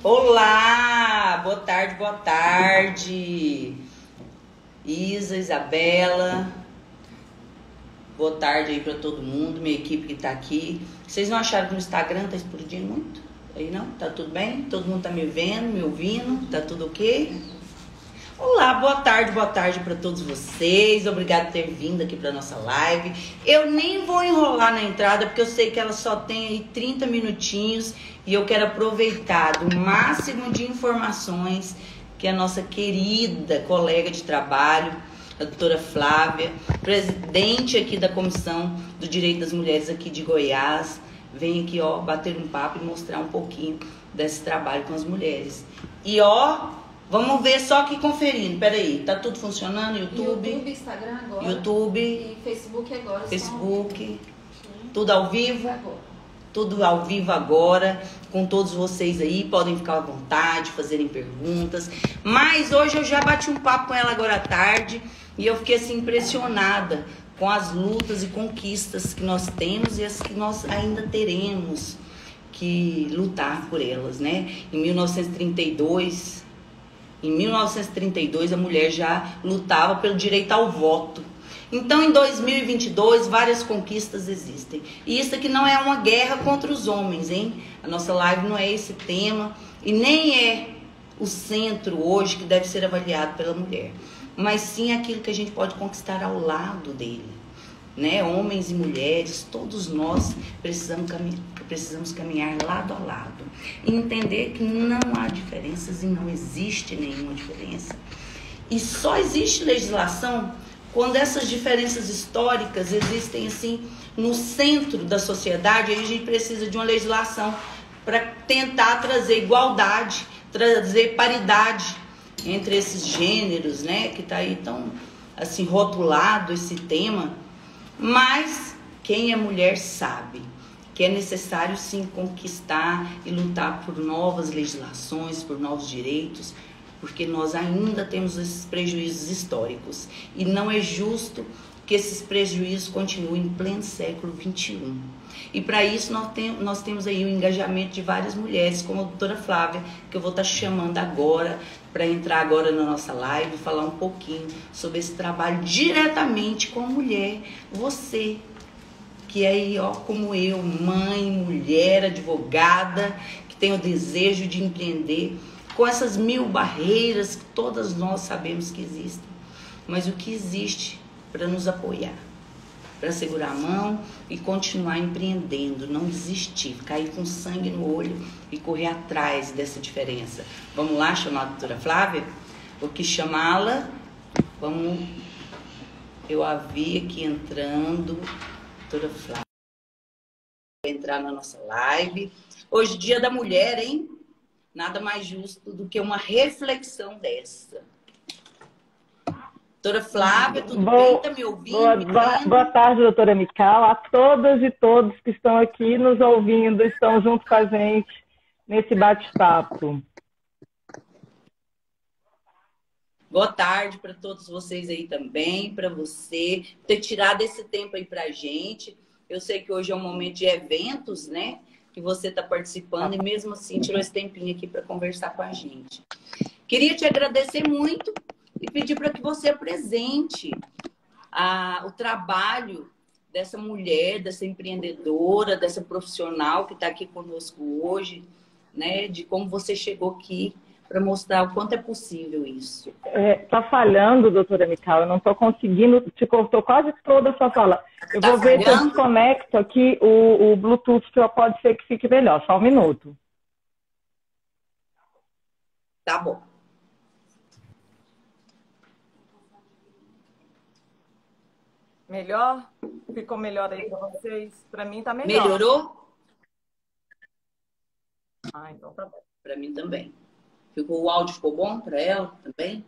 Olá, boa tarde, boa tarde. Isa, Isabela, boa tarde aí pra todo mundo, minha equipe que tá aqui. Vocês não acharam que no Instagram tá explodindo muito? Aí não? Tá tudo bem? Todo mundo tá me vendo, me ouvindo? Tá tudo ok? Olá, boa tarde para todos vocês. Obrigado por ter vindo aqui para nossa live. Eu nem vou enrolar na entrada, porque eu sei que ela só tem aí 30 minutinhos e eu quero aproveitar do máximo de informações que a nossa querida colega de trabalho, a doutora Flávia, presidente aqui da Comissão do Direito das Mulheres aqui de Goiás, vem aqui, ó, bater um papo e mostrar um pouquinho desse trabalho com as mulheres. E, ó, vamos ver só aqui conferindo. Peraí, tá tudo funcionando? YouTube, Instagram agora. YouTube. E Facebook agora. Facebook. Tudo ao vivo? Tudo ao vivo agora, com todos vocês aí. Podem ficar à vontade, fazerem perguntas. Mas hoje eu já bati um papo com ela agora à tarde e eu fiquei assim impressionada com as lutas e conquistas que nós temos e as que nós ainda teremos que lutar por elas, né? Em 1932, a mulher já lutava pelo direito ao voto. Então, em 2022, várias conquistas existem. E isso aqui não é uma guerra contra os homens, hein? A nossa live não é esse tema e nem é o centro hoje que deve ser avaliado pela mulher. Mas sim aquilo que a gente pode conquistar ao lado dele, né? Homens e mulheres, todos nós precisamos caminhar lado a lado e entender que não há diferenças e não existe nenhuma diferença. E só existe legislação quando essas diferenças históricas existem assim no centro da sociedade. Aí a gente precisa de uma legislação para tentar trazer igualdade, trazer paridade entre esses gêneros, né? Que está aí tão assim rotulado esse tema. Mas quem é mulher sabe que é necessário sim conquistar e lutar por novas legislações, por novos direitos, porque nós ainda temos esses prejuízos históricos. E não é justo que esses prejuízos continuem em pleno século XXI. E para isso nós temos aí o engajamento de várias mulheres, como a doutora Flávia, que eu vou estar chamando agora, para entrar agora na nossa live e falar um pouquinho sobre esse trabalho diretamente com a mulher. Você, que é aí, ó, como eu, mãe, mulher, advogada, que tem o desejo de empreender, com essas 1000 barreiras que todas nós sabemos que existem. Mas o que existe para nos apoiar? Para segurar a mão e continuar empreendendo, não desistir, ficar aí com sangue no olho e correr atrás dessa diferença. Vamos lá chamar a doutora Flávia? Vou aqui chamá-la. Vamos. Eu a vi aqui entrando. Doutora Flávia vai entrar na nossa live. Hoje, Dia da Mulher, hein? Nada mais justo do que uma reflexão dessa. Doutora Flávia, tudo bem? Está me ouvindo? Boa tarde, doutora Mical, a todas e todos que estão aqui nos ouvindo, estão junto com a gente nesse bate-papo. Boa tarde para todos vocês aí também, para você ter tirado esse tempo aí para a gente. Eu sei que hoje é um momento de eventos, né? Que você está participando e mesmo assim tirou esse tempinho aqui para conversar com a gente. Queria te agradecer muito e pedir para que você apresente o trabalho dessa mulher, dessa empreendedora, dessa profissional que está aqui conosco hoje, né? De como você chegou aqui para mostrar o quanto é possível isso. Tá falhando, doutora Mical, eu não estou conseguindo, te cortou quase toda a sua fala. Eu vou ver se eu desconecto aqui o Bluetooth, que pode ser que fique melhor. Só um minuto. Tá bom. Melhor? Ficou melhor aí para vocês? Para mim tá melhor. Melhorou? Então tá bom. Para mim também. O áudio ficou bom para ela também?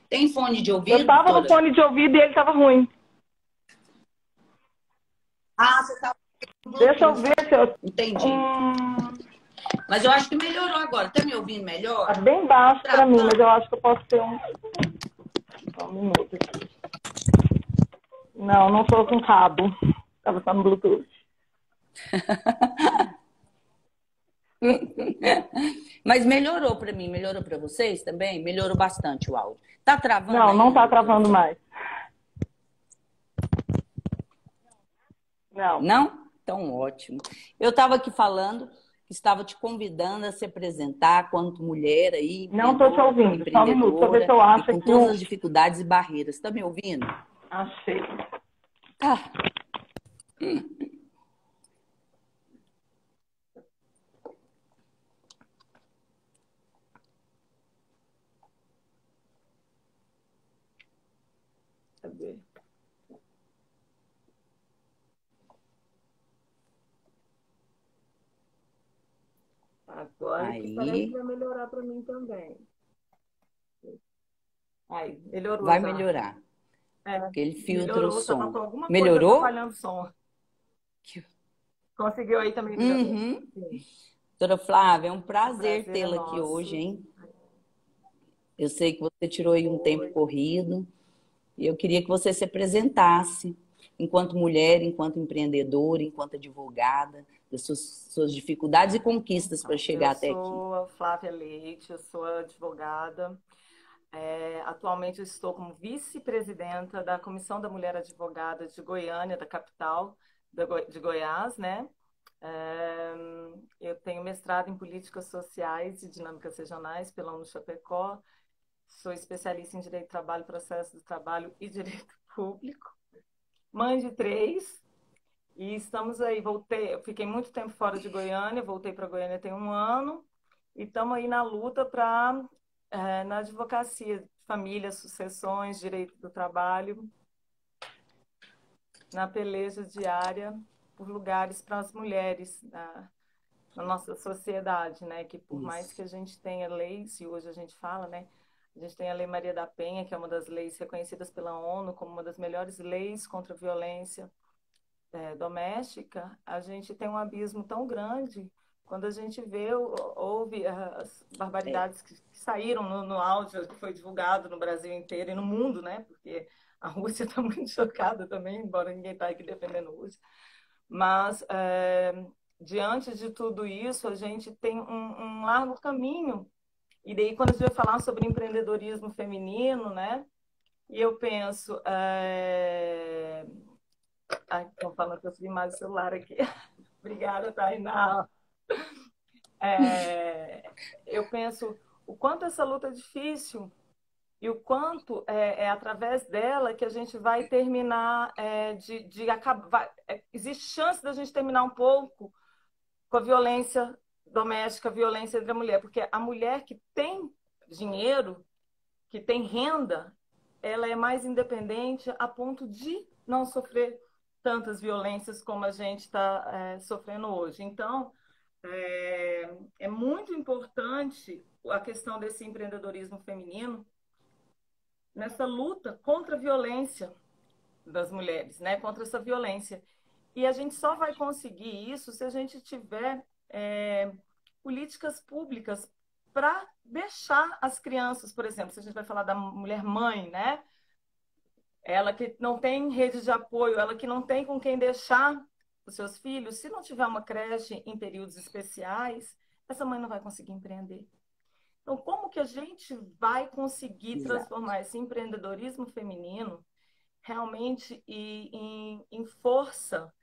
Tem fone de ouvido? Eu estava no fone de ouvido e ele estava ruim. Ah, você estava... Deixa eu ver se eu... Entendi. Mas eu acho que melhorou agora. Tá me ouvindo melhor? Tá bem baixo para mim, mas eu acho que eu posso ter um... Só um minuto aqui. Não estou com cabo. Estava só no Bluetooth. Mas melhorou para mim, melhorou para vocês também? Melhorou bastante o áudio. Tá travando Não, não ainda? tá travando mais. Não. Não? Então, ótimo. Eu estava aqui falando que estava te convidando a se apresentar quanto mulher aí, Não tô te ouvindo. Só um minuto, deixa eu ver se eu acho e com aqui todas as dificuldades e barreiras. Está me ouvindo? Achei. Ah. Cadê? Agora que parece que vai melhorar para mim também. Aí, melhorou. Vai já. melhorar. Aquele filtro Melhorou, som. tava com alguma Melhorou? coisa atrapalhando o som. Conseguiu aí também melhorar? Uhum. Doutora Flávia, é um prazer tê-la aqui nosso. hoje, hein? Eu sei que você tirou aí um tempo corrido e eu queria que você se apresentasse enquanto mulher, enquanto empreendedora, enquanto advogada, das suas dificuldades e conquistas para chegar até aqui. Eu sou a Flávia Leite, eu sou advogada. Atualmente eu estou como vice-presidenta da Comissão da Mulher Advogada de Goiânia, da capital de Goiás, né? Eu tenho mestrado em Políticas Sociais e Dinâmicas Regionais pela UNO-Chapecó. Sou especialista em Direito do Trabalho, Processo do Trabalho e Direito Público. Mãe de 3. E estamos aí, eu fiquei muito tempo fora de Goiânia, voltei para Goiânia tem 1 ano. E estamos aí na luta na advocacia de família, sucessões, direito do trabalho, na peleja diária por lugares para as mulheres na nossa sociedade, né? Que por mais que a gente tenha leis, e hoje a gente fala, né? A gente tem a Lei Maria da Penha, que é uma das leis reconhecidas pela ONU como uma das melhores leis contra a violência doméstica. A gente tem um abismo tão grande quando a gente ouve as barbaridades que saíram no áudio que foi divulgado no Brasil inteiro e no mundo, né? Porque a Rússia está muito chocada também, embora ninguém está aqui defendendo a Rússia. Mas, diante de tudo isso, a gente tem um largo caminho. E daí, quando a gente vai falar sobre empreendedorismo feminino, né? E eu penso... Estão falando que eu subi mais o celular aqui. Obrigada, Tainá. Eu penso o quanto essa luta é difícil e o quanto é através dela que a gente vai terminar de acabar. Existe chance da gente terminar um pouco com a violência doméstica, a violência entre a mulher, porque a mulher que tem dinheiro, que tem renda, ela é mais independente a ponto de não sofrer tantas violências como a gente está sofrendo hoje. Então, é muito importante a questão desse empreendedorismo feminino nessa luta contra a violência das mulheres, né? Contra essa violência. E a gente só vai conseguir isso se a gente tiver políticas públicas para deixar as crianças, por exemplo, se a gente vai falar da mulher mãe, né? Ela que não tem rede de apoio, ela que não tem com quem deixar os seus filhos, se não tiver uma creche em períodos especiais, essa mãe não vai conseguir empreender. Então, como que a gente vai conseguir transformar esse empreendedorismo feminino realmente em força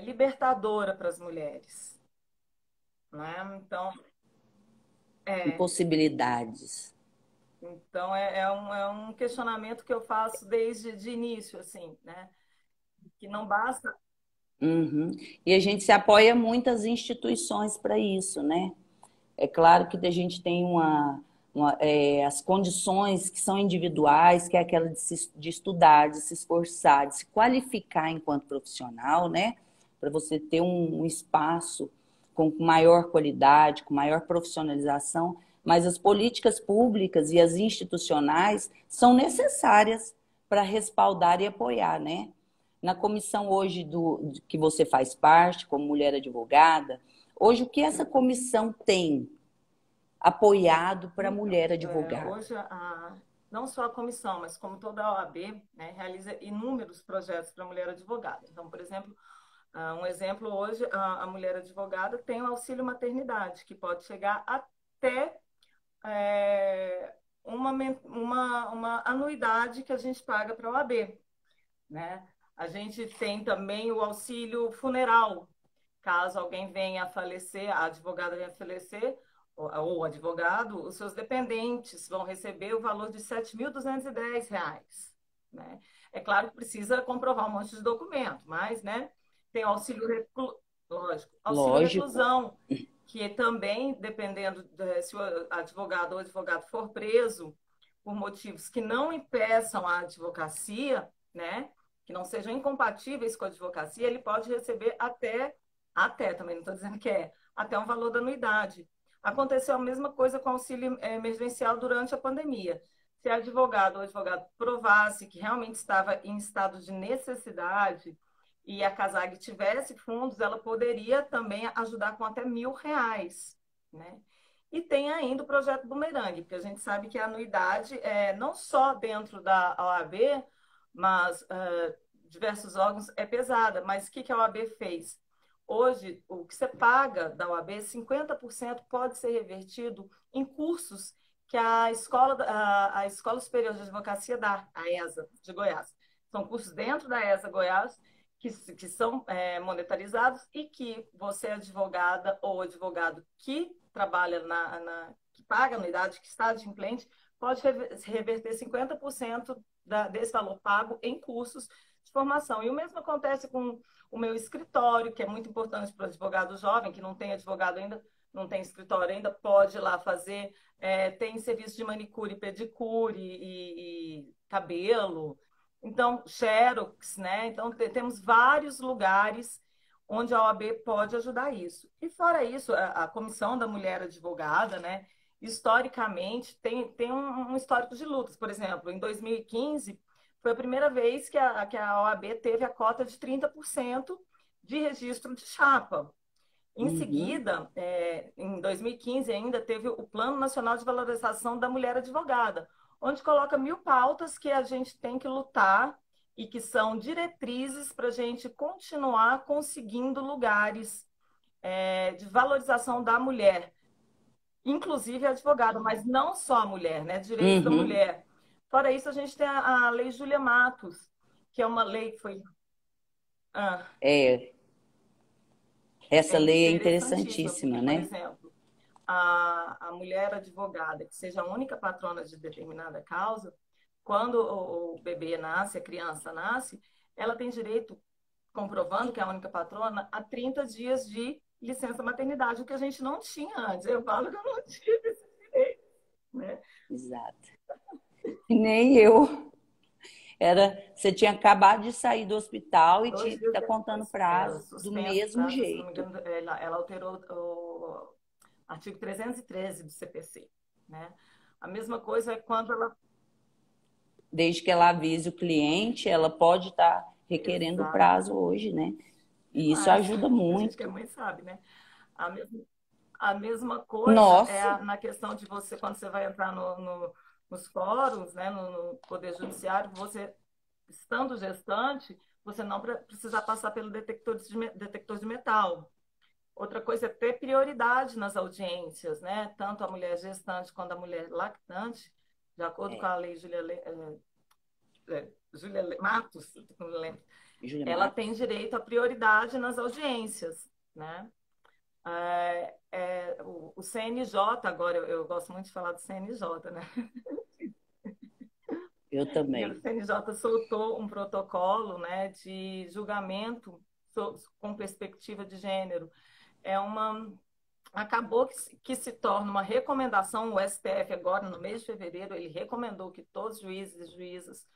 libertadora para as mulheres? Né? Então, Possibilidades. Então, é um questionamento que eu faço desde de início, assim, né? Que não basta... Uhum. E a gente se apoia muitas instituições para isso, né? É claro que a gente tem as condições que são individuais, que é aquela de estudar, de se esforçar, de se qualificar enquanto profissional, né? Para você ter um espaço com maior qualidade, com maior profissionalização, mas as políticas públicas e as institucionais são necessárias para respaldar e apoiar, né? Na comissão hoje que você faz parte, como mulher advogada, hoje o que essa comissão tem apoiado para a mulher advogada? Hoje, não só a comissão, mas como toda a OAB, né, realiza inúmeros projetos para a mulher advogada. Então, por exemplo, Um exemplo, hoje, a mulher advogada tem o auxílio maternidade, que pode chegar até uma anuidade que a gente paga para a OAB, né? A gente tem também o auxílio funeral, caso alguém venha a falecer, a advogada venha a falecer, ou o advogado, os seus dependentes vão receber o valor de R$ 7.210, né? É claro que precisa comprovar um monte de documento, mas, né, tem o auxílio, lógico, auxílio Lógico. reclusão, que também, dependendo se o advogado ou advogado for preso por motivos que não impeçam a advocacia, né, que não sejam incompatíveis com a advocacia, ele pode receber até também, não estou dizendo que até um valor da anuidade. Aconteceu a mesma coisa com o auxílio emergencial durante a pandemia. Se a advogado ou advogado provasse que realmente estava em estado de necessidade e a CASAG tivesse fundos, ela poderia também ajudar com até R$ 1.000, né? E tem ainda o projeto Bumerangue, porque a gente sabe que a anuidade não só dentro da OAB, mas diversos órgãos é pesada. Mas o que a OAB fez? Hoje, o que você paga da OAB, 50% pode ser revertido em cursos que a Escola Superior de Advocacia dá, a ESA de Goiás. São cursos dentro da ESA Goiás que são monetarizados e que você, advogada ou advogado que trabalha que paga anuidade, que está adimplente, pode reverter 50% desse valor pago em cursos de formação. E o mesmo acontece com o meu escritório, que é muito importante para o advogado jovem, que não tem advogado ainda, não tem escritório ainda, pode ir lá fazer. Tem serviço de manicure, pedicure e cabelo. Então, Xerox, né? Então, temos vários lugares onde a OAB pode ajudar isso. E fora isso, a Comissão da Mulher Advogada, né? Historicamente, tem um histórico de lutas. Por exemplo, em 2015, foi a primeira vez que a OAB teve a cota de 30% de registro de chapa. Em seguida, em 2015 ainda, teve o Plano Nacional de Valorização da Mulher Advogada, onde coloca 1.000 pautas que a gente tem que lutar e que são diretrizes para a gente continuar conseguindo lugares de valorização da mulher, inclusive a advogada, mas não só a mulher, né? Direitos da mulher. Fora isso, a gente tem a Lei Júlia Matos, que é uma lei que foi... Essa lei é interessantíssima, interessantíssima, porque, por né? exemplo, a mulher advogada que seja a única patrona de determinada causa, quando o bebê nasce, a criança nasce, ela tem direito, comprovando que é a única patrona, a 30 dias de licença maternidade, o que a gente não tinha antes. Eu falo que eu não tive esse direito, né? Exato. Nem eu. Você tinha acabado de sair do hospital e tinha que estar contando prazo do mesmo prazo, se não me jeito. engano, ela alterou o artigo 313 do CPC, né? A mesma coisa é quando ela... Desde que ela avise o cliente, ela pode estar requerendo prazo hoje, né? E isso ajuda A gente que é muito. mãe sabe, né? A mesma coisa Nossa, na questão de você, quando você vai entrar nos fóruns, né, no Poder Judiciário, você, estando gestante, você não precisa passar pelo detector de metal. Outra coisa é ter prioridade nas audiências, né? Tanto a mulher gestante quanto a mulher lactante, de acordo com a lei Júlia Matos, não me lembro, ela tem direito à prioridade nas audiências, né? O CNJ, agora eu gosto muito de falar do CNJ, né? eu E também. o CNJ soltou um protocolo, né, de julgamento com perspectiva de gênero. Acabou que se torna uma recomendação. O STF agora, no mês de fevereiro, ele recomendou que todos os juízes e juízas,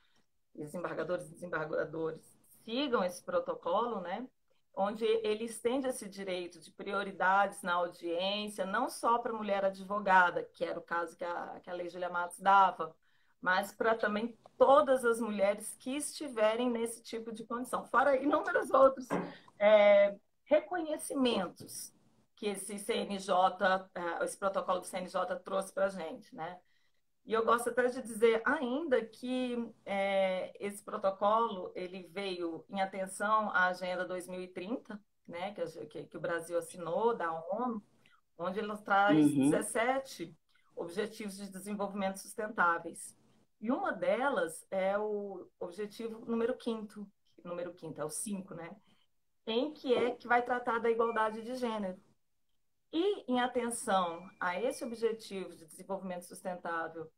desembargadores e desembargadores sigam esse protocolo, né? Onde ele estende esse direito de prioridades na audiência, não só para a mulher advogada, que era o caso que a Lei Júlia Matos dava, mas para também todas as mulheres que estiverem nesse tipo de condição. Fora inúmeros outros reconhecimentos que esse CNJ, esse protocolo do CNJ trouxe para a gente, né? E eu gosto até de dizer ainda que esse protocolo ele veio em atenção à Agenda 2030, né, que o Brasil assinou da ONU, onde ela traz Uhum. 17 Objetivos de Desenvolvimento Sustentáveis. E uma delas é o objetivo número quinto, é o 5, né? Em que vai tratar da igualdade de gênero. E em atenção a esse objetivo de desenvolvimento sustentável,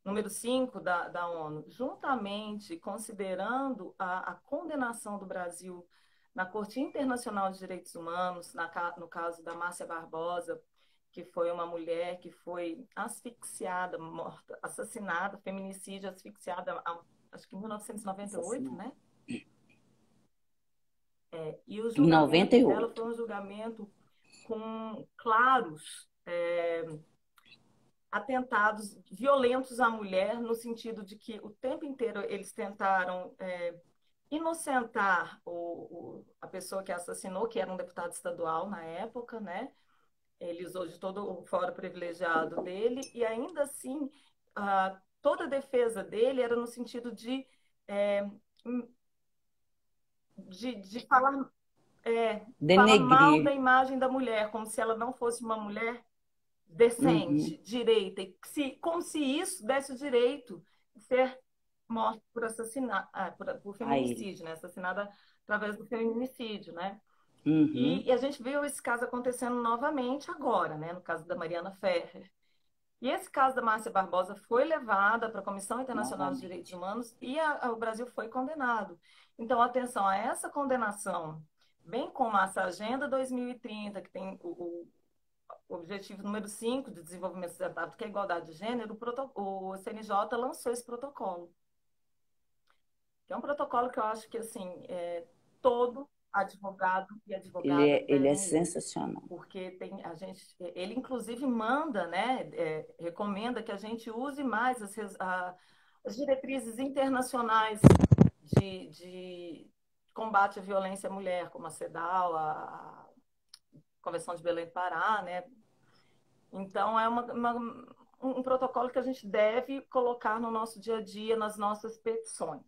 número 5 da ONU, juntamente considerando a condenação do Brasil na Corte Internacional de Direitos Humanos, no caso da Márcia Barbosa, que foi uma mulher que foi asfixiada, morta, assassinada, feminicídio, asfixiada, acho que em 1998, né? E o Em julgamento dela 98. foi um julgamento com claros atentados violentos à mulher, no sentido de que o tempo inteiro eles tentaram inocentar a pessoa que assassinou, que era um deputado estadual na época, né? Ele usou de todo o foro privilegiado dele, e ainda assim, toda a defesa dele era no sentido de falar mal da Denegrir. imagem da mulher, como se ela não fosse uma mulher Uhum. decente, direita, como se isso desse o direito de ser morta por assassinato, por A ele. feminicídio, né? Assassinada através do feminicídio, né? Uhum. E a gente viu esse caso acontecendo novamente agora, né? No caso da Mariana Ferrer. E esse caso da Márcia Barbosa foi levada para a Comissão Internacional dos Direitos Novamente. Humanos e o Brasil foi condenado. Então, atenção a essa condenação, bem como essa Agenda 2030, que tem o objetivo número 5 de desenvolvimento sustentável, que é a igualdade de gênero, o CNJ lançou esse protocolo. Que é um protocolo que eu acho que, assim, todo advogado e advogada Ele é devem ler, sensacional. porque ele inclusive manda, né, recomenda que a gente use mais as diretrizes internacionais de combate à violência à mulher, como a CEDAW, a Convenção de Belém do Pará, né? Então, é um protocolo que a gente deve colocar no nosso dia a dia, nas nossas petições.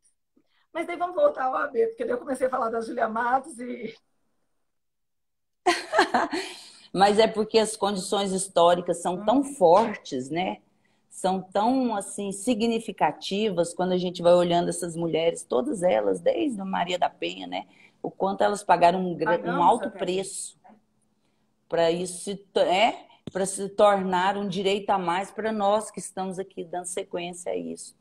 Mas daí vamos voltar ao AB, porque daí eu comecei a falar da Julia Matos e... Mas é porque as condições históricas são tão fortes, né? São tão assim significativas quando a gente vai olhando essas mulheres, todas elas, desde a Maria da Penha, né? O quanto elas pagaram um Pagamos alto até isso. preço para isso para se tornar um direito a mais para nós que estamos aqui dando sequência a isso.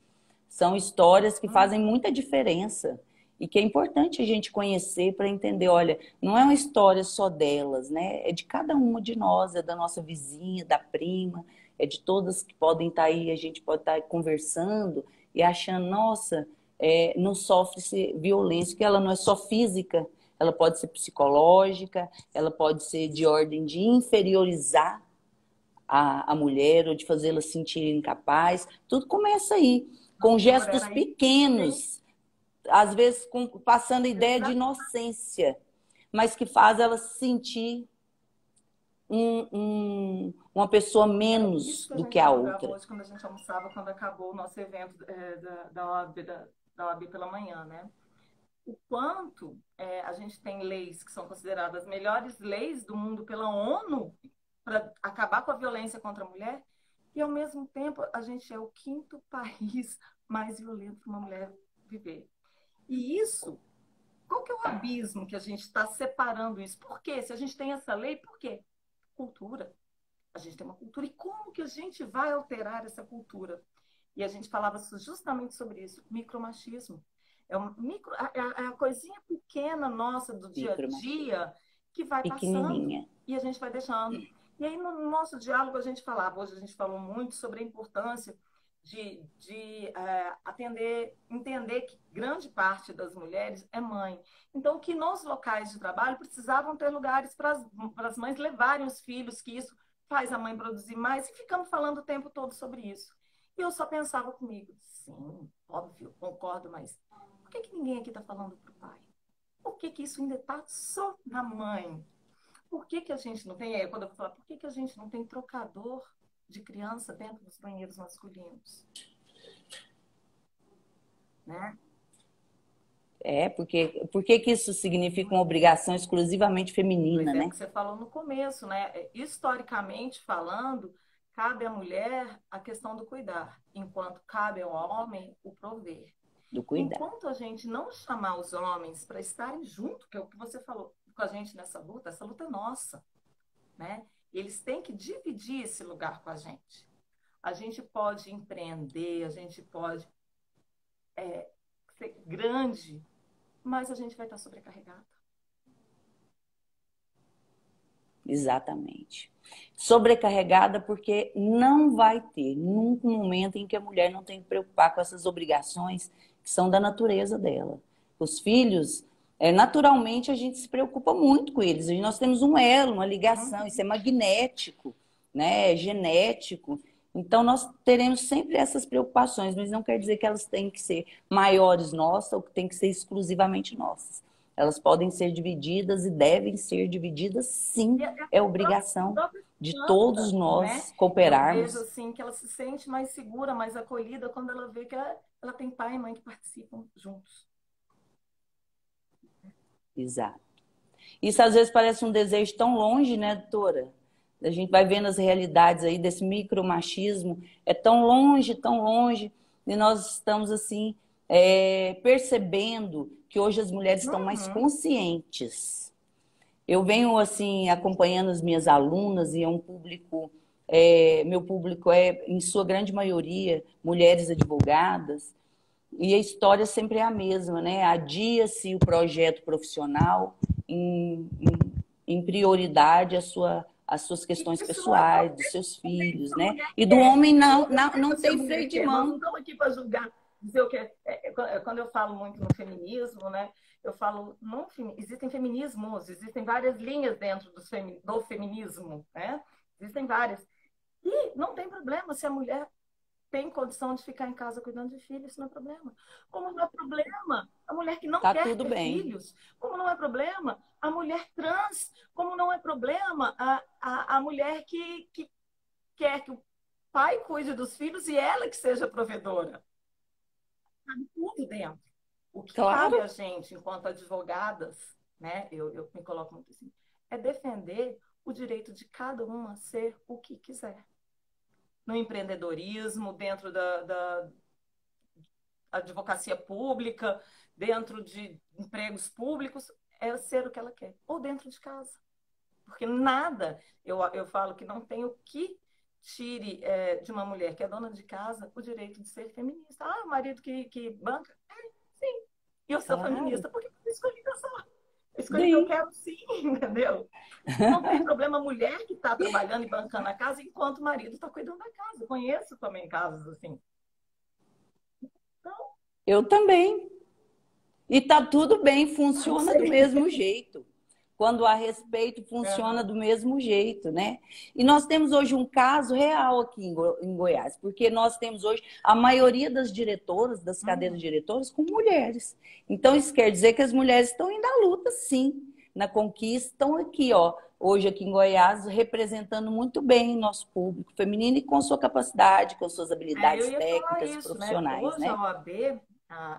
São histórias que fazem muita diferença e que é importante a gente conhecer para entender, olha, não é uma história só delas, né? É de cada uma de nós, é da nossa vizinha, da prima, é de todas que podem estar aí, a gente pode estar conversando e achando, nossa, não sofre violência, que ela não é só física, ela pode ser psicológica, ela pode ser de ordem de inferiorizar a mulher ou de fazê-la sentir incapaz. Tudo começa aí, com gestos Aí, sim, pequenos, às vezes passando a ideia de exato. inocência, mas que faz ela se sentir uma pessoa Isso menos que a do gente que a dialogava outra. hoje quando a gente almoçava, quando acabou o nosso evento da OAB, da OAB pela manhã, né? O quanto a gente tem leis que são consideradas as melhores leis do mundo pela ONU para acabar com a violência contra a mulher, e ao mesmo tempo a gente é o quinto país mais violento para uma mulher viver. E isso, qual que é o abismo que a gente está separando isso? Por quê? Se a gente tem essa lei, por quê? Cultura. A gente tem uma cultura. E como que a gente vai alterar essa cultura? E a gente falava justamente sobre isso, micromachismo. É a coisinha pequena nossa do dia a Micromachismo. dia que vai passando Pequenininha. e a gente vai deixando. E aí, no nosso diálogo, a gente falava, hoje a gente falou muito sobre a importância de entender que grande parte das mulheres é mãe. Então, que nos locais de trabalho precisavam ter lugares para as mães levarem os filhos, que isso faz a mãe produzir mais, e ficamos falando o tempo todo sobre isso. E eu só pensava comigo, sim, óbvio, concordo, mas por que ninguém aqui está falando para o pai? Por que isso ainda está só na mãe? Por que a gente não tem, quando eu falo, por que a gente não tem trocador de criança dentro dos banheiros masculinos, né? Por que que isso significa uma obrigação exclusivamente feminina, Pois é, o né? que você falou no começo, né? Historicamente falando, cabe à mulher a questão do cuidar, enquanto cabe ao homem o prover. Do cuidar. Enquanto a gente não chamar os homens para estarem junto, que é o que você falou, com a gente nessa luta, essa luta é nossa, né? Eles têm que dividir esse lugar com a gente. A gente pode empreender, a gente pode ser grande, mas a gente vai estar sobrecarregada. Exatamente. Sobrecarregada porque não vai ter nunca um momento em que a mulher não tem que preocupar com essas obrigações que são da natureza dela. Os filhos, naturalmente, a gente se preocupa muito com eles. E nós temos um elo, uma ligação, isso é magnético, né? É genético. Então, nós teremos sempre essas preocupações, mas não quer dizer que elas têm que ser maiores nossas ou que têm que ser exclusivamente nossas. Elas podem ser divididas e devem ser divididas, sim. É obrigação de todos nós, né? cooperarmos. Eu vejo assim que ela se sente mais segura, mais acolhida quando ela vê que ela tem pai e mãe que participam juntos. Exato. Isso às vezes parece um desejo tão longe, né, doutora? A gente vai vendo as realidades aí desse micromachismo, é tão longe, e nós estamos assim percebendo que hoje as mulheres estão mais conscientes. Eu venho assim acompanhando as minhas alunas e é um público, meu público é em sua grande maioria mulheres advogadas, e a história sempre é a mesma, né? Adia-se o projeto profissional em prioridade as suas questões pessoais, dos seus filhos, né? E do homem não tem freio de mão. Nós não estamos aqui para julgar, dizer o que quando eu falo muito no feminismo, né? Eu falo, não, existem feminismos, existem várias linhas dentro do feminismo, né? Existem várias. E não tem problema se a mulher tem condição de ficar em casa cuidando de filhos, isso não é problema. Como não é problema a mulher que não quer ter filhos, como não é problema a mulher trans, como não é problema a mulher que quer que o pai cuide dos filhos e ela que seja provedora. Sabe tudo dentro. O que cabe a gente, enquanto advogadas, né, eu me coloco muito assim, é defender o direito de cada uma ser o que quiser. No empreendedorismo, dentro da advocacia pública, dentro de empregos públicos, é ser o que ela quer. Ou dentro de casa. Porque nada, eu falo que não tem o que tire de uma mulher que é dona de casa o direito de ser feminista. Ah, o marido que banca? Sim. E eu sou feminista porque eu escolhi só. Escolhi que eu quero sim, entendeu? Não tem problema a mulher que está trabalhando e bancando a casa enquanto o marido está cuidando da casa. Conheço também casos assim. Então, eu também. E tá tudo bem, funciona do mesmo jeito. Quando há respeito, funciona do mesmo jeito, né? E nós temos hoje um caso real aqui em Goiás, porque nós temos hoje a maioria das diretoras, das cadeiras diretoras, com mulheres. Então, isso quer dizer que as mulheres estão indo à luta, sim, na conquista, estão aqui, ó, hoje aqui em Goiás, representando muito bem nosso público feminino e com sua capacidade, com suas habilidades técnicas e profissionais, né? Hoje né? a OAB,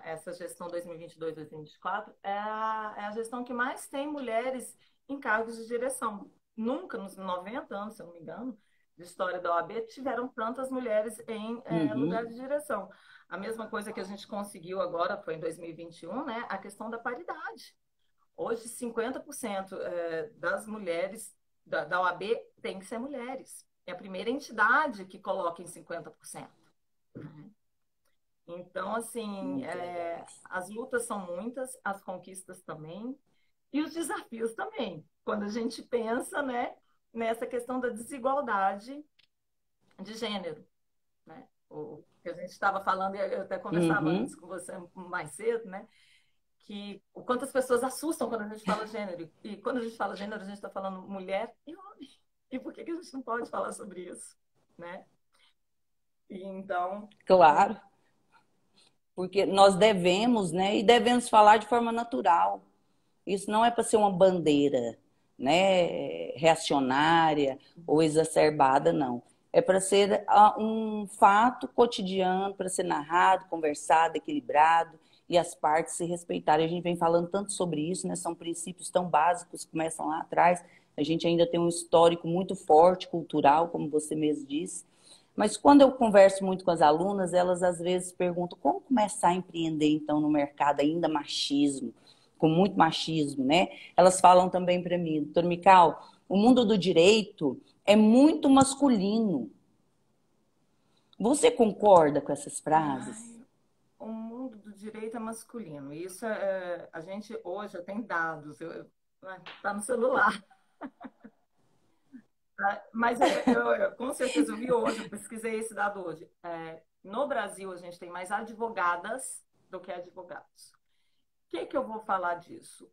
essa gestão 2022-2024, é a gestão que mais tem mulheres em cargos de direção. Nunca, nos 90 anos, se eu não me engano, de história da OAB, tiveram tantas mulheres em lugar de direção. A mesma coisa que a gente conseguiu agora, foi em 2021, né? A questão da paridade. Hoje, 50% das mulheres da OAB tem que ser mulheres. É a primeira entidade que coloca em 50%. Então, assim, as lutas são muitas, as conquistas também, e os desafios também. Quando a gente pensa, né, nessa questão da desigualdade de gênero, né? O que a gente estava falando, eu até conversava antes com você mais cedo, né? Que o quanto as pessoas assustam quando a gente fala gênero. E quando a gente fala gênero, a gente está falando mulher e homem. E por que a gente não pode falar sobre isso, né? E então... Claro. Porque nós devemos, né? E devemos falar de forma natural. Isso não é para ser uma bandeira, né? Reacionária ou exacerbada, não. É para ser um fato cotidiano, para ser narrado, conversado, equilibrado e as partes se respeitarem. A gente vem falando tanto sobre isso, né? São princípios tão básicos que começam lá atrás. A gente ainda tem um histórico muito forte, cultural, como você mesmo disse. Mas quando eu converso muito com as alunas, elas às vezes perguntam como começar a empreender, então, no mercado ainda machismo, com muito machismo, né? Elas falam também para mim, doutor Mical, o mundo do direito é muito masculino. Você concorda com essas frases? Ai, o mundo do direito é masculino. Isso a gente hoje já tem dados, tá no celular. Mas eu com certeza eu vi hoje, eu pesquisei esse dado hoje. No Brasil, a gente tem mais advogadas do que advogados. O que eu vou falar disso?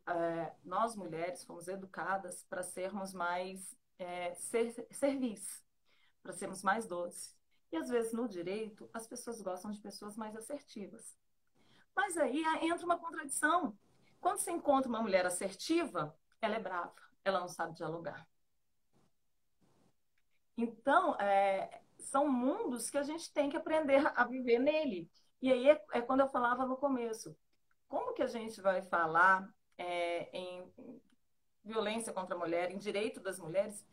Nós, mulheres, fomos educadas para sermos mais servis, para sermos mais doces. E, às vezes, no direito, as pessoas gostam de pessoas mais assertivas. Mas aí entra uma contradição. Quando você encontra uma mulher assertiva, ela é brava, ela não sabe dialogar. Então, são mundos que a gente tem que aprender a viver nele. E aí é quando eu falava no começo. Como que a gente vai falar em violência contra a mulher, em direito das mulheres,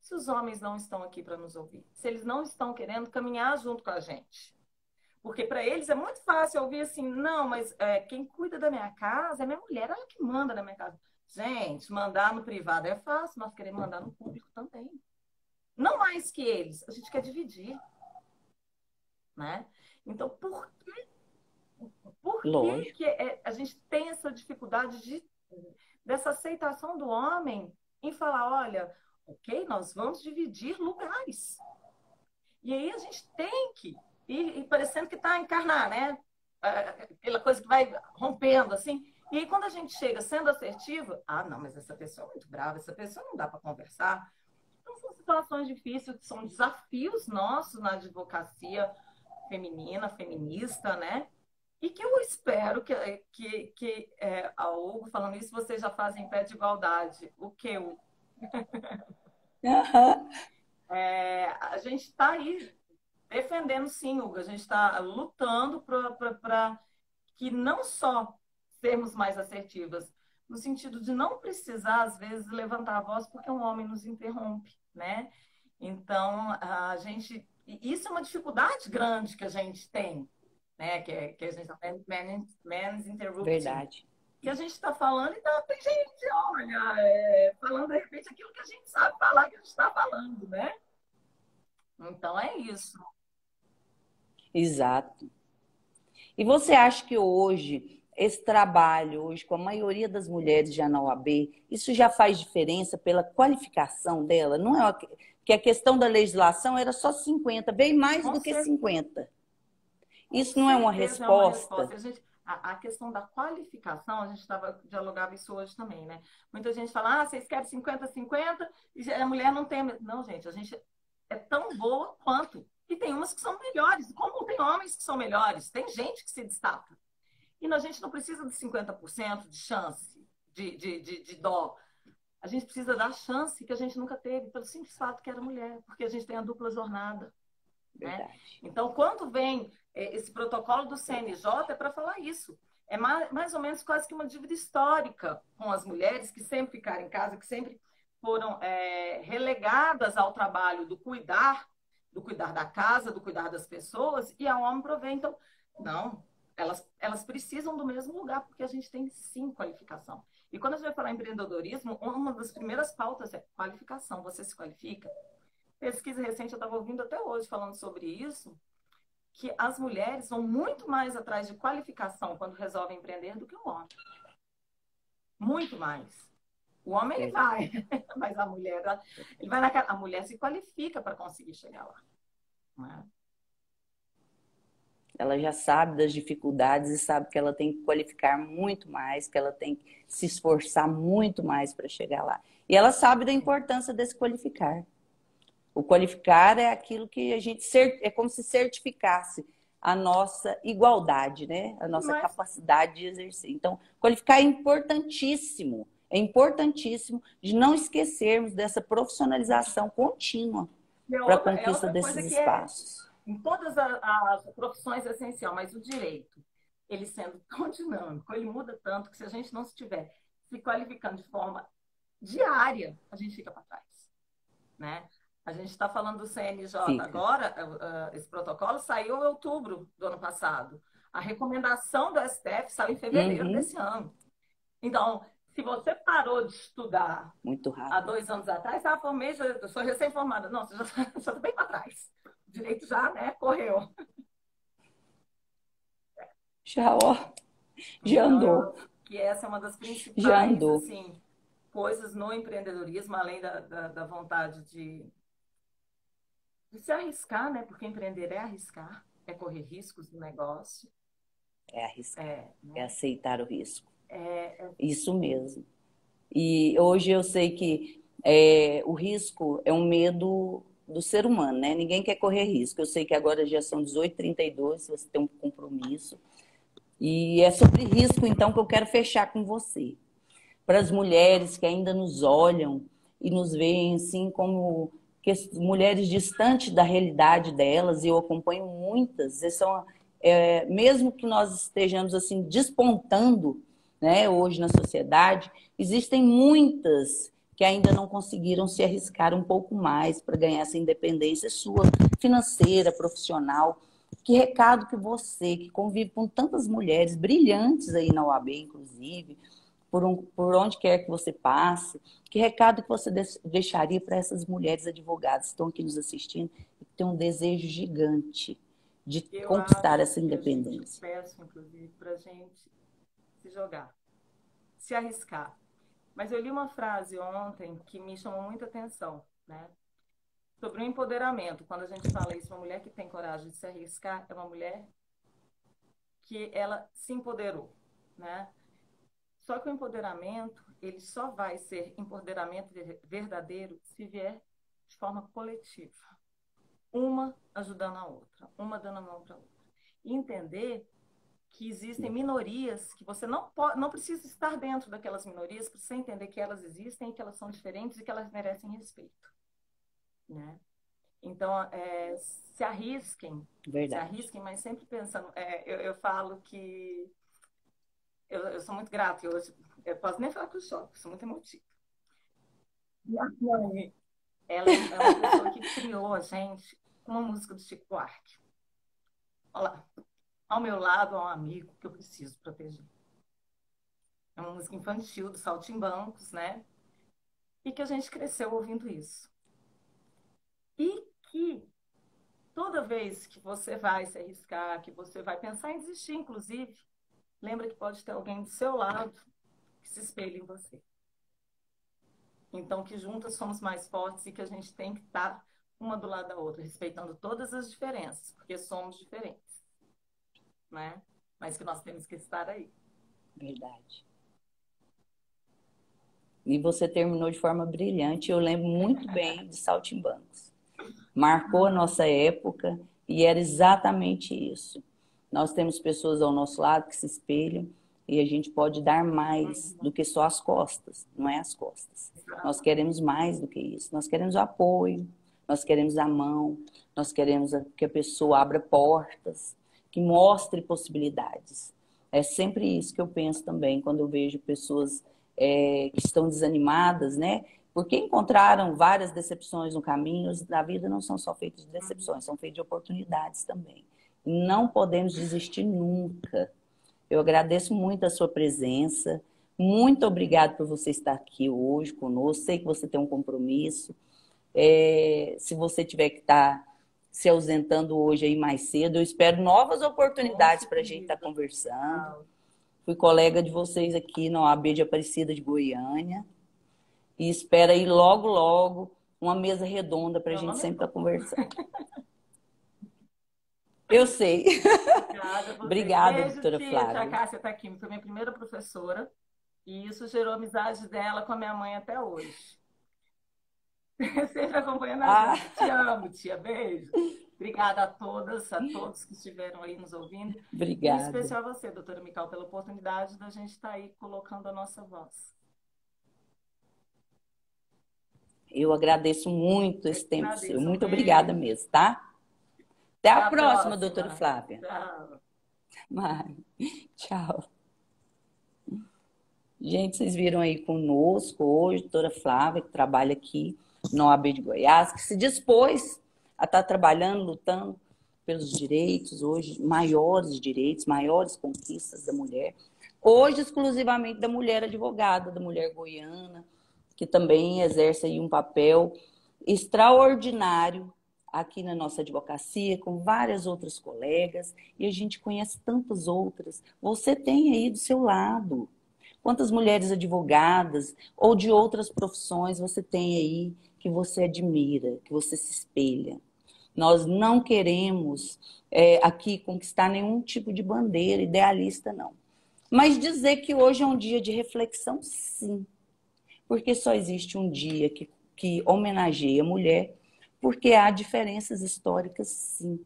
se os homens não estão aqui para nos ouvir? Se eles não estão querendo caminhar junto com a gente? Porque para eles é muito fácil ouvir assim, não, mas quem cuida da minha casa é minha mulher, ela que manda na minha casa. Gente, mandar no privado é fácil, nós queremos mandar no público também. Não mais que eles, a gente quer dividir, né? Então, por que a gente tem essa dificuldade dessa aceitação do homem em falar, olha, ok, nós vamos dividir lugares. E aí a gente tem que ir parecendo que está a encarnar, né? Aquela coisa que vai rompendo, assim. E aí quando a gente chega sendo assertiva, não, mas essa pessoa é muito brava, essa pessoa não dá para conversar. Então, são situações difíceis, são desafios nossos na advocacia feminina, feminista, né? E que eu espero que a Hugo, falando isso, vocês já fazem pé de igualdade. O que eu... a gente está aí defendendo, sim, Hugo. A gente está lutando para que não só sermos mais assertivas, no sentido de não precisar, às vezes, levantar a voz porque um homem nos interrompe, né? Então, a gente... Isso é uma dificuldade grande que a gente tem, né? Que a gente está men's interrupting. Verdade. Que a gente está falando e tem gente, olha, falando, de repente, aquilo que a gente sabe falar, que a gente está falando, né? Então, é isso. Exato. E você acha que hoje, esse trabalho, hoje, com a maioria das mulheres já na OAB, isso já faz diferença pela qualificação dela? Não é que a questão da legislação era só 50, bem mais do que 50. Isso não é uma resposta? A questão da qualificação, a gente dialogava isso hoje também, né? Muita gente fala, vocês querem 50-50 e a mulher não tem... Não, gente, a gente é tão boa quanto. E tem umas que são melhores, como tem homens que são melhores, tem gente que se destaca. E a gente não precisa de 50% de chance, de dó. A gente precisa da chance que a gente nunca teve, pelo simples fato que era mulher, porque a gente tem a dupla jornada. Né? Então, quando vem esse protocolo do CNJ, é para falar isso. É mais ou menos quase que uma dívida histórica com as mulheres que sempre ficaram em casa, que sempre foram relegadas ao trabalho do cuidar da casa, do cuidar das pessoas, e a homem provém. Então, não, elas precisam do mesmo lugar, porque a gente tem, sim, qualificação. E quando a gente vai falar em empreendedorismo, uma das primeiras pautas é qualificação. Você se qualifica? Pesquisa recente, eu estava ouvindo até hoje falando sobre isso, que as mulheres vão muito mais atrás de qualificação quando resolvem empreender do que o homem. Muito mais. O homem, ele vai, mas a mulher, a mulher se qualifica para conseguir chegar lá. Não é? Ela já sabe das dificuldades e sabe que ela tem que qualificar muito mais, que ela tem que se esforçar muito mais para chegar lá. E ela sabe da importância desse qualificar. O qualificar é aquilo que a gente... É como se certificasse a nossa igualdade, né? A nossa capacidade de exercer. Então, qualificar é importantíssimo de não esquecermos dessa profissionalização contínua. É para a conquista outra desses coisa que espaços. em todas as profissões é essencial, mas o direito, ele sendo tão dinâmico, ele muda tanto que se a gente não estiver se qualificando de forma diária, a gente fica para trás, né? A gente está falando do CNJ agora, esse protocolo saiu em outubro do ano passado. A recomendação do STF saiu em fevereiro desse ano. Então, se você parou de estudar muito rápido há 2 anos atrás, formei, eu sou recém-formada. Não, você já está bem para trás. O direito já, né, correu. Já, ó, já então, andou. Que essa é uma das principais, já andou. Assim, coisas no empreendedorismo, além da vontade de se arriscar, né? Porque empreender é arriscar, é correr riscos no negócio. É arriscar, né? é aceitar o risco. É... Isso mesmo. E hoje eu sei que o risco é um medo do ser humano, né? Ninguém quer correr risco. Eu sei que agora já são 18h32, você tem um compromisso. E é sobre risco, então, que eu quero fechar com você. Para as mulheres que ainda nos olham e nos veem assim como mulheres distantes da realidade delas, e eu acompanho muitas, são, mesmo que nós estejamos assim despontando, né, hoje na sociedade, existem muitas que ainda não conseguiram se arriscar um pouco mais para ganhar essa independência sua, financeira, profissional. Que recado que você, que convive com tantas mulheres brilhantes aí na UAB, inclusive, por onde quer que você passe, que recado que você deixaria para essas mulheres advogadas que estão aqui nos assistindo e que têm um desejo gigante de conquistar essa independência? Eu peço, inclusive, para a gente se jogar, se arriscar. Mas eu li uma frase ontem que me chamou muita atenção, né? Sobre o empoderamento. Quando a gente fala isso, uma mulher que tem coragem de se arriscar é uma mulher que ela se empoderou, né? Só que o empoderamento, ele só vai ser empoderamento verdadeiro se vier de forma coletiva. Uma ajudando a outra, uma dando a mão para a outra. E entender que existem minorias que você não precisa estar dentro daquelas minorias para você entender que elas existem e que elas são diferentes e que elas merecem respeito, né? Então, se arrisquem, mas sempre pensando. Eu falo que eu sou muito grata. Eu posso nem falar que eu choro, sou muito emotiva. Minha mãe, ela é uma pessoa que criou a gente com uma música do Chico Buarque. Olha lá, ao meu lado há um amigo que eu preciso proteger. É uma música infantil do Saltimbancos, né? E que a gente cresceu ouvindo isso. E que toda vez que você vai se arriscar, que você vai pensar em desistir, inclusive, lembra que pode ter alguém do seu lado que se espelhe em você. Então, que juntas somos mais fortes e que a gente tem que estar uma do lado da outra, respeitando todas as diferenças, porque somos diferentes, né? Mas que nós temos que estar aí. Verdade. E você terminou de forma brilhante. Eu lembro muito bem de Saltimbancos. Marcou a nossa época e era exatamente isso. Nós temos pessoas ao nosso lado que se espelham e a gente pode dar mais do que só as costas, não é as costas. Nós queremos mais do que isso. Nós queremos o apoio, nós queremos a mão, nós queremos que a pessoa abra portas, que mostre possibilidades. É sempre isso que eu penso também quando eu vejo pessoas que estão desanimadas, né? Porque encontraram várias decepções no caminho. A vida não são só feitas de decepções, são feitas de oportunidades também. Não podemos desistir nunca. Eu agradeço muito a sua presença. Muito obrigada por você estar aqui hoje conosco. Sei que você tem um compromisso. Se você tiver que estar se ausentando hoje aí mais cedo, eu espero novas oportunidades para a gente estar conversando. Fui colega de vocês aqui na OAB de Aparecida de Goiânia. E espero aí logo, logo, uma mesa redonda para a gente sempre estar conversando. Eu sei. Obrigada, beijo, doutora tia. Flávia. A Cássia está aqui, foi minha primeira professora. E isso gerou amizade dela com a minha mãe até hoje. Sempre acompanhando a gente. Te amo, tia. Beijo. Obrigada a todas, a todos que estiveram aí nos ouvindo. Obrigada. E em especial a você, doutora Mical, pela oportunidade da gente estar aí colocando a nossa voz. Eu agradeço muito esse tempo Agradeço, seu. Muito beijo. obrigada mesmo, tá? Até a Até a próxima, próxima. doutora Flávia. Tchau. Vai. Tchau. Gente, vocês viram aí conosco hoje, a doutora Flávia, que trabalha aqui na OAB de Goiás, que se dispôs a estar trabalhando, lutando pelos direitos, hoje, maiores direitos, maiores conquistas da mulher. Hoje, exclusivamente da mulher advogada, da mulher goiana, que também exerce aí um papel extraordinário aqui na nossa advocacia, com várias outras colegas, e a gente conhece tantas outras. Você tem aí do seu lado. Quantas mulheres advogadas ou de outras profissões você tem aí que você admira, que você se espelha? Nós não queremos aqui conquistar nenhum tipo de bandeira idealista, não. Mas dizer que hoje é um dia de reflexão, sim. Porque só existe um dia que homenageia a mulher, porque há diferenças históricas, sim.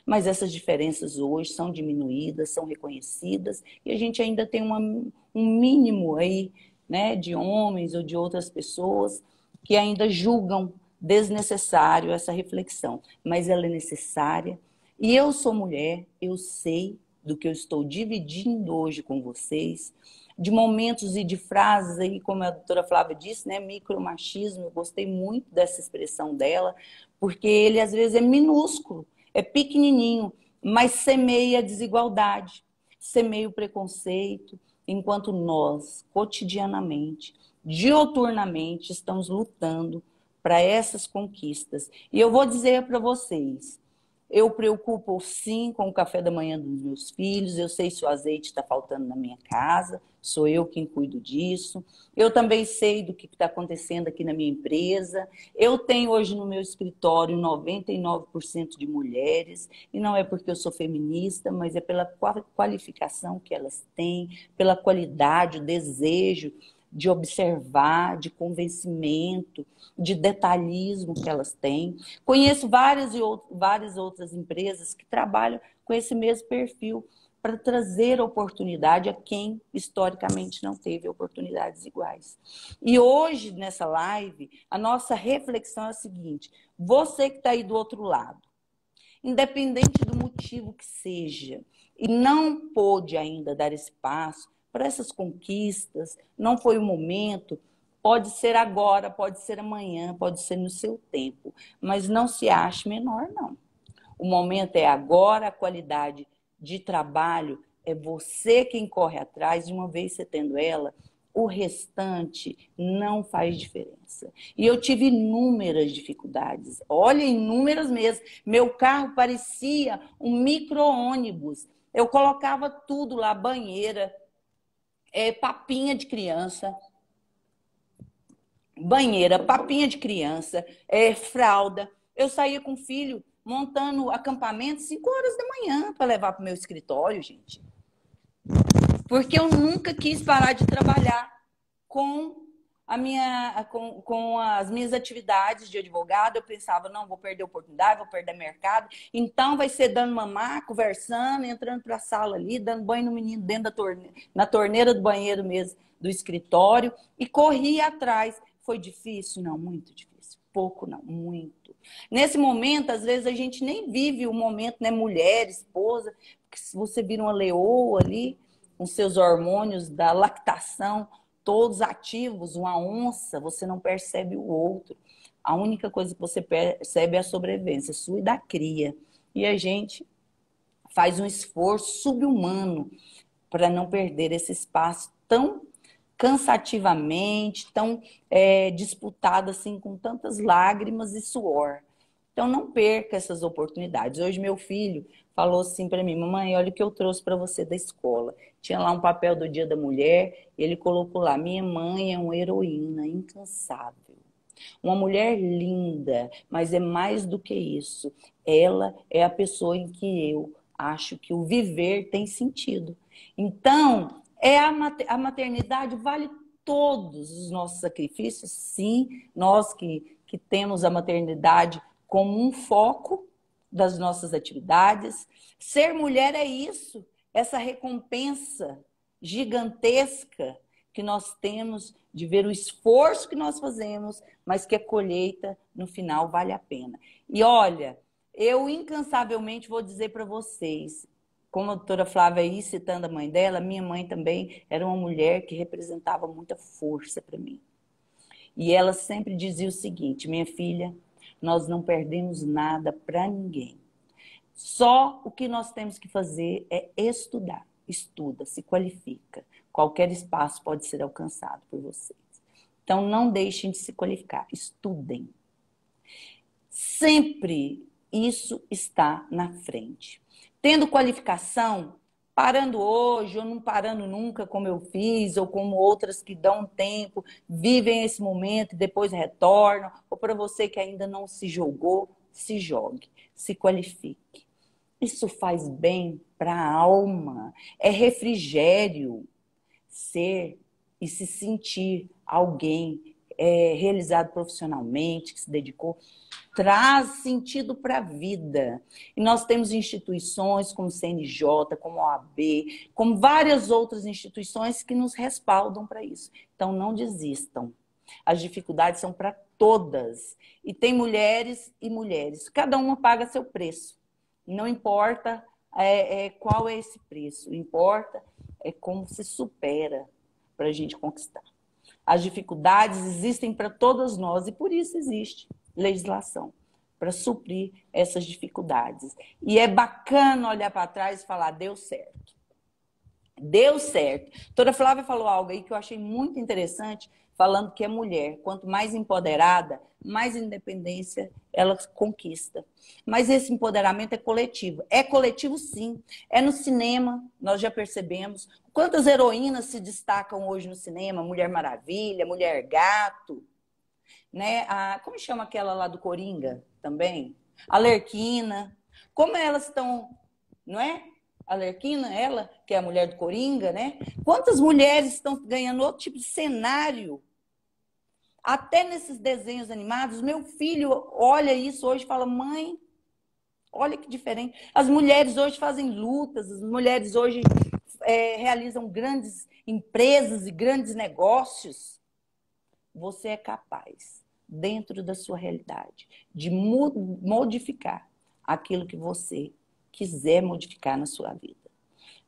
Mas essas diferenças hoje são diminuídas, são reconhecidas, e a gente ainda tem um mínimo aí, né, de homens ou de outras pessoas que ainda julgam desnecessário essa reflexão. Mas ela é necessária. E eu sou mulher, eu sei do que eu estou dividindo hoje com vocês, de momentos e de frases aí, como a doutora Flávia disse, né, micromachismo, eu gostei muito dessa expressão dela, porque ele às vezes é minúsculo, é pequenininho, mas semeia a desigualdade, semeia o preconceito, enquanto nós, cotidianamente, dioturnamente, estamos lutando para essas conquistas. E eu vou dizer para vocês, eu preocupo sim com o café da manhã dos meus filhos, eu sei se o azeite está faltando na minha casa, sou eu quem cuido disso. Eu também sei do que está acontecendo aqui na minha empresa. Eu tenho hoje no meu escritório 99% de mulheres, e não é porque eu sou feminista, mas é pela qualificação que elas têm, pela qualidade, o desejo de observar, de convencimento, de detalhismo que elas têm. Conheço várias outras empresas que trabalham com esse mesmo perfil para trazer oportunidade a quem historicamente não teve oportunidades iguais. E hoje, nessa live, a nossa reflexão é a seguinte: você que está aí do outro lado, independente do motivo que seja, e não pôde ainda dar esse passo para essas conquistas, não foi o momento, pode ser agora, pode ser amanhã, pode ser no seu tempo, mas não se ache menor, não. O momento é agora, a qualidade de trabalho é você quem corre atrás, de uma vez você tendo ela, o restante não faz diferença. E eu tive inúmeras dificuldades, olha, inúmeras mesmo. Meu carro parecia um micro-ônibus. Eu colocava tudo lá, banheira, papinha de criança, fralda. Eu saía com o filho montando acampamento 5 horas da manhã para levar para o meu escritório, gente. Porque eu nunca quis parar de trabalhar com as minhas atividades de advogado. Eu pensava, não, vou perder oportunidade, vou perder mercado. Então vai ser dando mamar, conversando, entrando para a sala ali, dando banho no menino dentro na torneira do banheiro mesmo, do escritório, e corria atrás. Foi difícil? Não, muito difícil. Pouco não, muito. Nesse momento, às vezes, a gente nem vive o momento, né? Mulher, esposa, porque se você vira uma leoa ali, com seus hormônios da lactação, todos ativos, uma onça, você não percebe o outro. A única coisa que você percebe é a sobrevivência sua e da cria. E a gente faz um esforço subhumano para não perder esse espaço tão cansativamente, tão disputado assim, com tantas lágrimas e suor. Então não perca essas oportunidades. Hoje meu filho falou assim para mim: mamãe, olha o que eu trouxe para você da escola. Tinha lá um papel do Dia da Mulher, e ele colocou lá: minha mãe é uma heroína incansável, uma mulher linda, mas é mais do que isso. Ela é a pessoa em que eu acho que o viver tem sentido. Então, a maternidade vale todos os nossos sacrifícios, sim, nós que temos a maternidade como um foco das nossas atividades. Ser mulher é isso, essa recompensa gigantesca que nós temos de ver o esforço que nós fazemos, mas que a colheita, no final, vale a pena. E olha, eu incansavelmente vou dizer para vocês, como a doutora Flávia aí, citando a mãe dela, minha mãe também era uma mulher que representava muita força para mim. E ela sempre dizia o seguinte: minha filha, nós não perdemos nada para ninguém. Só o que nós temos que fazer é estudar. Estuda, se qualifica. Qualquer espaço pode ser alcançado por vocês. Então, não deixem de se qualificar. Estudem. Sempre isso está na frente. Tendo qualificação, parando hoje ou não parando nunca, como eu fiz, ou como outras que dão tempo, vivem esse momento e depois retornam, ou para você que ainda não se jogou, se jogue, se qualifique. Isso faz bem para a alma, é refrigério ser e se sentir alguém realizado profissionalmente, que se dedicou, traz sentido para a vida. E nós temos instituições como o CNJ, como a OAB, como várias outras instituições que nos respaldam para isso. Então, não desistam. As dificuldades são para todas. E tem mulheres e mulheres. Cada uma paga seu preço. Não importa qual é esse preço. Importa como se supera para a gente conquistar. As dificuldades existem para todas nós e por isso existe legislação, para suprir essas dificuldades. E é bacana olhar para trás e falar, deu certo. Deu certo. A doutora Flávia falou algo aí que eu achei muito interessante, falando que a mulher, quanto mais empoderada, mais independência ela conquista. Mas esse empoderamento é coletivo. É coletivo, sim. É no cinema, nós já percebemos. Quantas heroínas se destacam hoje no cinema? Mulher Maravilha, Mulher Gato, né? Como chama aquela lá do Coringa também? Arlequina. Como elas estão, não é? Arlequina, ela, que é a mulher do Coringa, né? Quantas mulheres estão ganhando outro tipo de cenário? Até nesses desenhos animados, meu filho olha isso hoje e fala, mãe, olha que diferente. As mulheres hoje fazem lutas, as mulheres hoje realizam grandes empresas e grandes negócios. Você é capaz, dentro da sua realidade, de modificar aquilo que você quiser modificar na sua vida.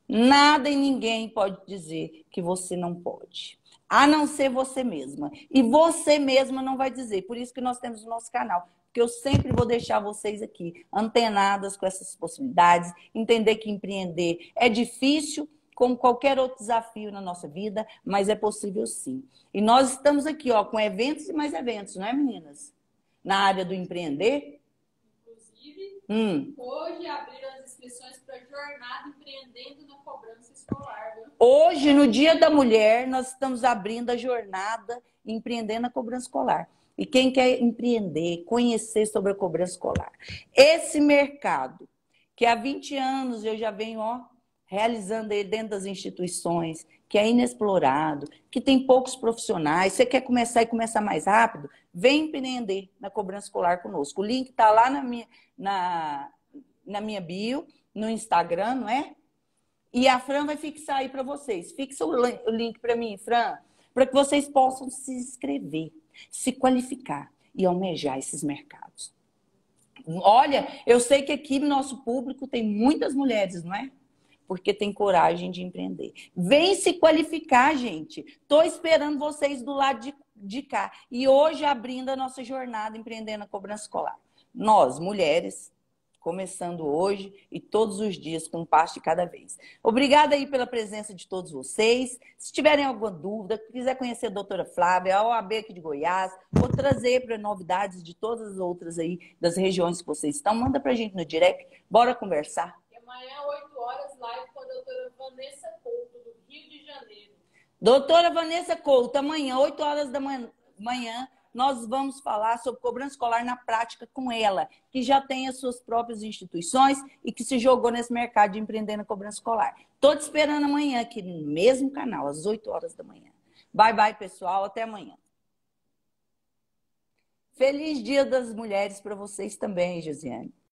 Nada e ninguém pode dizer que você não pode, a não ser você mesma. E você mesma não vai dizer. Por isso que nós temos o nosso canal. Porque eu sempre vou deixar vocês aqui antenadas com essas possibilidades, entender que empreender é difícil, como qualquer outro desafio na nossa vida, mas é possível sim. E nós estamos aqui, ó, com eventos e mais eventos, não é, meninas? Na área do empreender. Inclusive, hoje abriram as inscrições para a jornada empreendendo na cobrança escolar. Viu? Hoje, no Dia da Mulher, nós estamos abrindo a jornada empreendendo na cobrança escolar. E quem quer empreender, conhecer sobre a cobrança escolar. Esse mercado, que há 20 anos eu já venho, ó, realizando ele dentro das instituições, que é inexplorado, que tem poucos profissionais, você quer começar e começar mais rápido, vem empreender na cobrança escolar conosco. O link está lá na minha bio, no Instagram, não é? E a Fran vai fixar aí para vocês. Fixa o link para mim, Fran, para que vocês possam se inscrever, se qualificar e almejar esses mercados. Olha, eu sei que aqui no nosso público tem muitas mulheres, não é? Porque tem coragem de empreender. Vem se qualificar, gente. Estou esperando vocês do lado de cá. E hoje abrindo a nossa jornada empreendendo a cobrança escolar. Nós, mulheres, começando hoje e todos os dias com um passo de cada vez. Obrigada aí pela presença de todos vocês. Se tiverem alguma dúvida, quiser conhecer a doutora Flávia, a OAB aqui de Goiás, ou trazer para novidades de todas as outras aí das regiões que vocês estão, manda para a gente no direct. Bora conversar. Amanhã, 8 horas, live com a doutora Vanessa Couto, do Rio de Janeiro. Doutora Vanessa Couto, amanhã, 8 horas da manhã, nós vamos falar sobre cobrança escolar na prática com ela, que já tem as suas próprias instituições e que se jogou nesse mercado de empreender na cobrança escolar. Estou te esperando amanhã aqui no mesmo canal, às 8 horas da manhã. Bye, bye, pessoal. Até amanhã. Feliz Dia das Mulheres para vocês também, Josiane.